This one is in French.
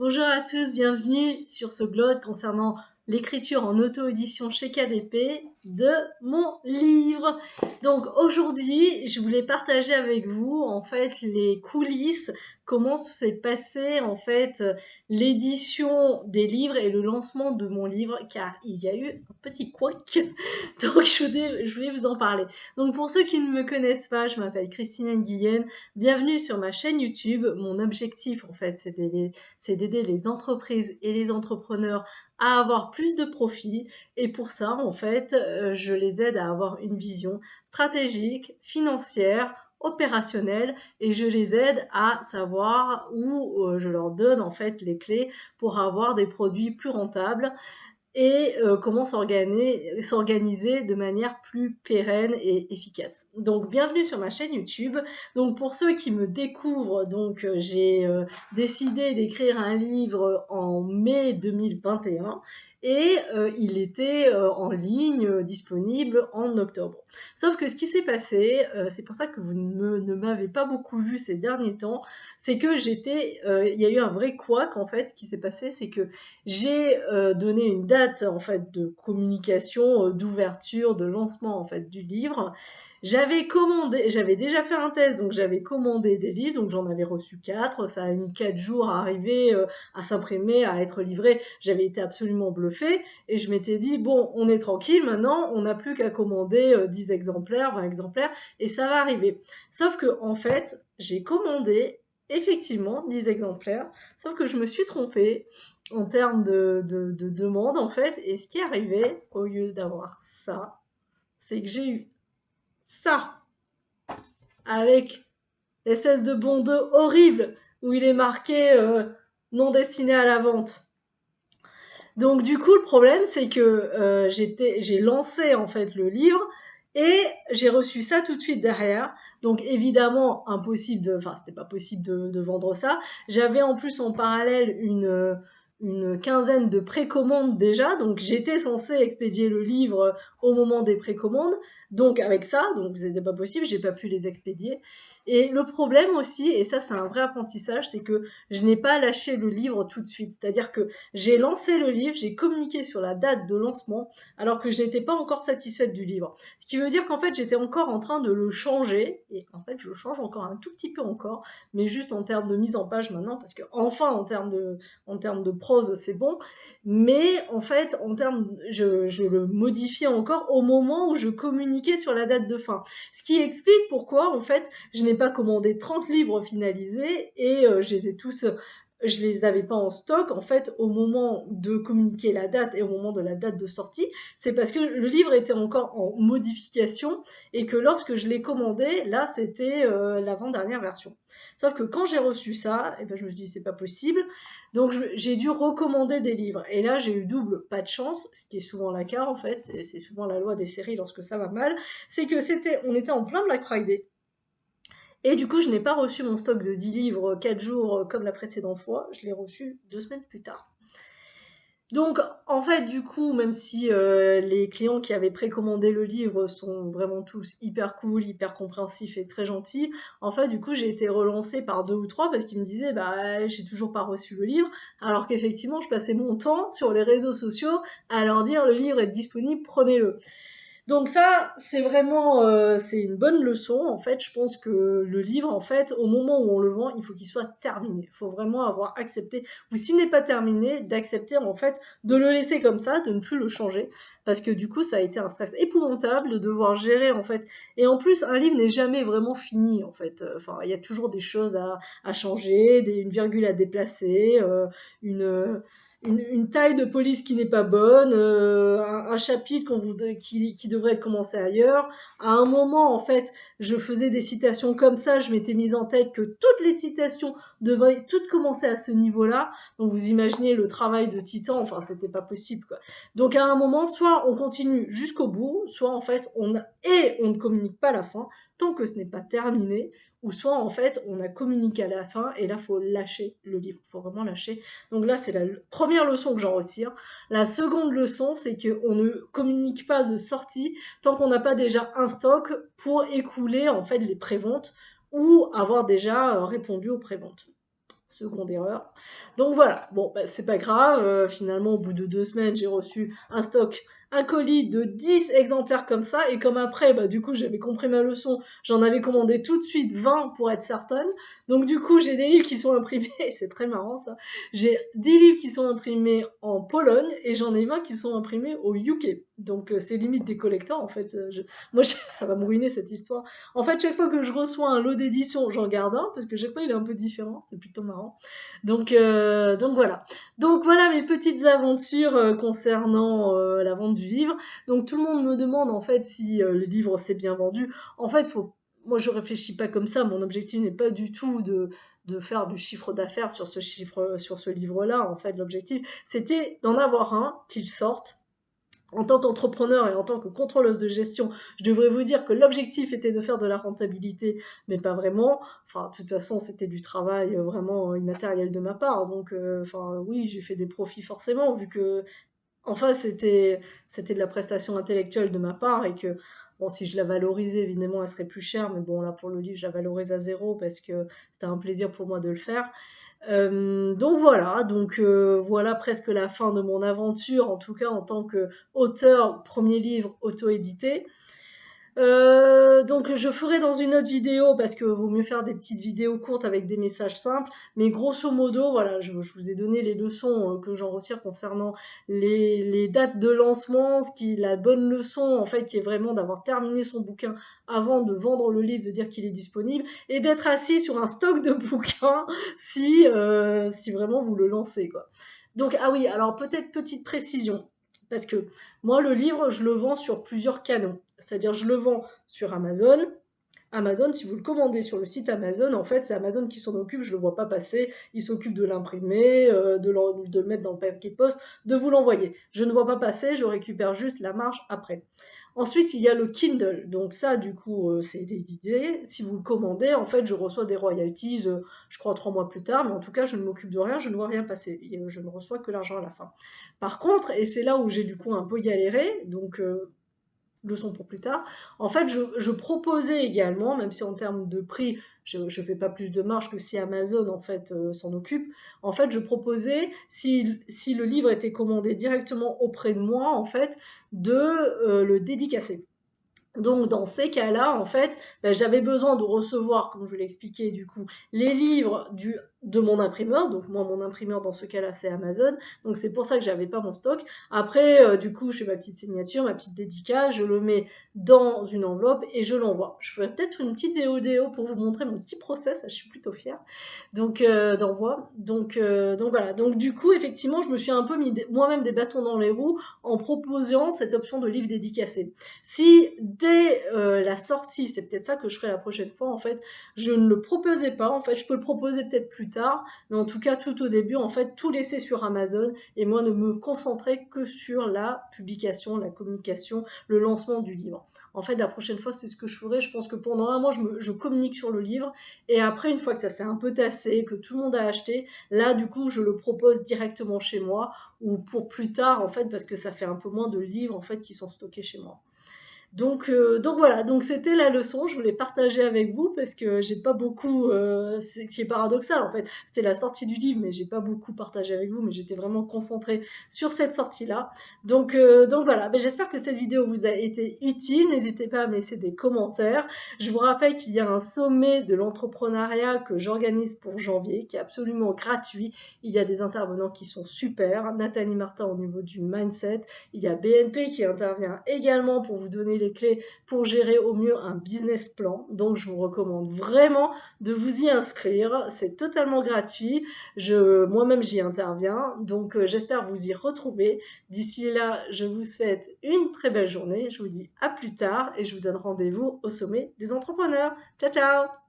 Bonjour à tous, bienvenue sur ce blog concernant l'écriture en auto-édition chez KDP de mon livre. Donc aujourd'hui, je voulais partager avec vous en fait les coulisses, comment s'est passé en fait l'édition des livres et le lancement de mon livre, car il y a eu un petit couac. Donc je voulais vous en parler. Donc pour ceux qui ne me connaissent pas, je m'appelle Christine Nguyen. Bienvenue sur ma chaîne YouTube. Mon objectif en fait, c'est d'aider les entreprises et les entrepreneurs à avoir plus de profits. Et pour ça, en fait, je les aide à avoir une vision stratégique, financière, opérationnelle, et je les aide à savoir où je leur donne en fait les clés pour avoir des produits plus rentables et comment s'organiser de manière plus pérenne et efficace. Donc bienvenue sur ma chaîne YouTube. Donc pour ceux qui me découvrent, donc j'ai décidé d'écrire un livre en mai 2021 et il était en ligne, disponible en octobre. Sauf que ce qui s'est passé, c'est pour ça que vous ne m'avez pas beaucoup vu ces derniers temps, c'est que il y a eu un vrai couac en fait. Ce qui s'est passé, c'est que j'ai donné une date en fait de communication, d'ouverture, de lancement en fait du livre. J'avais déjà fait un test, donc j'avais commandé des livres, donc j'en avais reçu 4. Ça a mis 4 jours à arriver, à s'imprimer, à être livré. J'avais été absolument bluffée et je m'étais dit bon, on est tranquille maintenant, on n'a plus qu'à commander 10 exemplaires, 20 exemplaires et ça va arriver. Sauf que en fait, j'ai commandé effectivement 10 exemplaires, sauf que je me suis trompée en termes de demande en fait. Et ce qui est arrivé, au lieu d'avoir ça, c'est que j'ai eu ça avec l'espèce de bandeau horrible où il est marqué non destiné à la vente. Donc du coup, le problème, c'est que j'ai lancé en fait le livre et j'ai reçu ça tout de suite derrière. Donc évidemment, enfin c'était pas possible de vendre ça. J'avais en plus en parallèle une quinzaine de précommandes déjà, donc j'étais censée expédier le livre au moment des précommandes. Donc avec ça, donc c'était pas possible, j'ai pas pu les expédier. Et le problème aussi, et ça c'est un vrai apprentissage, c'est que je n'ai pas lâché le livre tout de suite. C'est-à-dire que j'ai lancé le livre, j'ai communiqué sur la date de lancement, alors que je n'étais pas encore satisfaite du livre. Ce qui veut dire qu'en fait, j'étais encore en train de le changer, et en fait, je le change encore un tout petit peu encore, mais juste en termes de mise en page maintenant, parce que enfin, en termes de prose, c'est bon, mais en fait, je le modifiais encore au moment où je communiquais sur la date de fin. Ce qui explique pourquoi, en fait, je n'ai pas commandé 30 livres finalisés et je les avais pas en stock en fait au moment de communiquer la date et au moment de la date de sortie. C'est parce que le livre était encore en modification et que lorsque je l'ai commandé, là c'était l'avant-dernière version. Sauf que quand j'ai reçu ça, et ben, je me suis dit c'est pas possible. Donc j'ai dû recommander des livres. Et là j'ai eu double pas de chance, ce qui est souvent le cas en fait, c'est souvent la loi des séries lorsque ça va mal, c'est que on était en plein Black Friday. Et du coup, je n'ai pas reçu mon stock de 10 livres 4 jours comme la précédente fois, je l'ai reçu 2 semaines plus tard. Donc, en fait, du coup, même si les clients qui avaient précommandé le livre sont vraiment tous hyper cool, hyper compréhensifs et très gentils, en fait, du coup, j'ai été relancée par 2 ou 3 parce qu'ils me disaient, bah, j'ai toujours pas reçu le livre, alors qu'effectivement, je passais mon temps sur les réseaux sociaux à leur dire, le livre est disponible, prenez-le. Donc ça, c'est vraiment, c'est une bonne leçon. En fait, je pense que le livre, en fait, au moment où on le vend, il faut qu'il soit terminé. Il faut vraiment avoir accepté, ou s'il n'est pas terminé, d'accepter en fait de le laisser comme ça, de ne plus le changer, parce que du coup, ça a été un stress épouvantable de devoir gérer en fait. Et en plus, un livre n'est jamais vraiment fini en fait. Enfin, il y a toujours des choses à changer, une virgule à déplacer, une une taille de police qui n'est pas bonne, un chapitre qui devrait être commencé ailleurs. À un moment, en fait, je faisais des citations comme ça, je m'étais mise en tête que toutes les citations devraient toutes commencer à ce niveau-là. Donc vous imaginez le travail de titan, enfin c'était pas possible quoi. Donc à un moment, soit on continue jusqu'au bout, soit en fait on ne communique pas la fin tant que ce n'est pas terminé, ou soit en fait on a communiqué à la fin et là faut lâcher le livre, faut vraiment lâcher. Donc là, c'est la première leçon que j'en retire. La seconde leçon, c'est qu'on ne communique pas de sortie tant qu'on n'a pas déjà un stock pour écouler en fait les préventes ou avoir déjà répondu aux préventes. Seconde erreur. Donc voilà, bon, bah, c'est pas grave. Finalement, au bout de 2 semaines, j'ai reçu un colis de 10 exemplaires comme ça. Et comme après, bah, du coup, j'avais compris ma leçon, j'en avais commandé tout de suite 20 pour être certaine. Donc du coup, j'ai des livres qui sont imprimés, c'est très marrant ça. J'ai 10 livres qui sont imprimés en Pologne et j'en ai 20 qui sont imprimés au UK. Donc c'est limite des collecteurs en fait. Ça va me ruiner cette histoire. En fait, chaque fois que je reçois un lot d'édition, j'en garde un parce que chaque fois il est un peu différent, c'est plutôt marrant. Donc voilà. Donc voilà mes petites aventures concernant la vente du livre. Donc tout le monde me demande en fait si le livre s'est bien vendu. En fait, moi je réfléchis pas comme ça. Mon objectif n'est pas du tout de faire du chiffre d'affaires sur ce livre-là. En fait, l'objectif c'était d'en avoir un qu'il sorte. En tant qu'entrepreneur et en tant que contrôleuse de gestion, je devrais vous dire que l'objectif était de faire de la rentabilité, mais pas vraiment. Enfin, de toute façon, c'était du travail vraiment immatériel de ma part. Donc, enfin, oui, j'ai fait des profits forcément, vu que, enfin, c'était de la prestation intellectuelle de ma part et que, bon, si je la valorisais, évidemment, elle serait plus chère. Mais bon, là, pour le livre, je la valorise à 0 parce que c'était un plaisir pour moi de le faire. Donc voilà, voilà presque la fin de mon aventure, en tout cas en tant qu'auteur, premier livre auto-édité. Donc je ferai dans une autre vidéo parce que vaut mieux faire des petites vidéos courtes avec des messages simples. Mais grosso modo, voilà, je vous ai donné les leçons que j'en retire concernant les dates de lancement, la bonne leçon en fait qui est vraiment d'avoir terminé son bouquin avant de vendre le livre, de dire qu'il est disponible et d'être assis sur un stock de bouquins si vraiment vous le lancez quoi. Donc ah oui, alors peut-être petite précision parce que moi, le livre, je le vends sur plusieurs canaux. C'est-à-dire, je le vends sur Amazon. Amazon, si vous le commandez sur le site Amazon, en fait, c'est Amazon qui s'en occupe, je ne le vois pas passer. Il s'occupe de l'imprimer, de le mettre dans le paquet de poste, de vous l'envoyer. Je ne vois pas passer, je récupère juste la marge après. Ensuite, il y a le Kindle. Donc ça, du coup, c'est des idées. Si vous le commandez, en fait, je reçois des royalties, je crois 3 mois plus tard. Mais en tout cas, je ne m'occupe de rien, je ne vois rien passer. Je ne reçois que l'argent à la fin. Par contre, et c'est là où j'ai du coup un peu galéré, donc leçon pour plus tard. En fait, je proposais également, même si en termes de prix, je ne fais pas plus de marge que si Amazon en fait s'en occupe. En fait, je proposais, si le livre était commandé directement auprès de moi, en fait, de le dédicacer. Donc dans ces cas-là, en fait, j'avais besoin de recevoir, comme je l'ai expliqué du coup, les livres de mon imprimeur. Donc moi, mon imprimeur dans ce cas-là, c'est Amazon. Donc c'est pour ça que j'avais pas mon stock. Après, du coup, je fais ma petite signature, ma petite dédicace, je le mets dans une enveloppe et je l'envoie. Je ferai peut-être une petite vidéo pour vous montrer mon petit process. Je suis plutôt fière. Donc d'envoi. Donc voilà. Donc du coup, effectivement, je me suis un peu mis moi-même des bâtons dans les roues en proposant cette option de livre dédicacé. Si dès la sortie, c'est peut-être ça que je ferai la prochaine fois, en fait, je ne le proposais pas, en fait, je peux le proposer peut-être plus tard, mais en tout cas, tout au début, en fait, tout laisser sur Amazon et moi ne me concentrer que sur la publication, la communication, le lancement du livre. En fait, la prochaine fois, c'est ce que je ferai. Je pense que pendant un mois, je communique sur le livre et après, une fois que ça s'est un peu tassé, que tout le monde a acheté, là, du coup, je le propose directement chez moi ou pour plus tard, en fait, parce que ça fait un peu moins de livres, en fait, qui sont stockés chez moi. Donc voilà, donc c'était la leçon, je voulais partager avec vous parce que j'ai pas beaucoup, c'est paradoxal en fait, c'était la sortie du livre mais j'ai pas beaucoup partagé avec vous, mais j'étais vraiment concentrée sur cette sortie-là. Donc voilà, j'espère que cette vidéo vous a été utile, n'hésitez pas à me laisser des commentaires. Je vous rappelle qu'il y a un sommet de l'entrepreneuriat que j'organise pour janvier, qui est absolument gratuit. Il y a des intervenants qui sont super, Nathalie Martin au niveau du mindset, il y a BNP qui intervient également pour vous donner les clés pour gérer au mieux un business plan. Donc je vous recommande vraiment de vous y inscrire. C'est totalement gratuit. Moi-même j'y interviens. Donc j'espère vous y retrouver. D'ici là, je vous souhaite une très belle journée. Je vous dis à plus tard et je vous donne rendez-vous au sommet des entrepreneurs. Ciao ciao!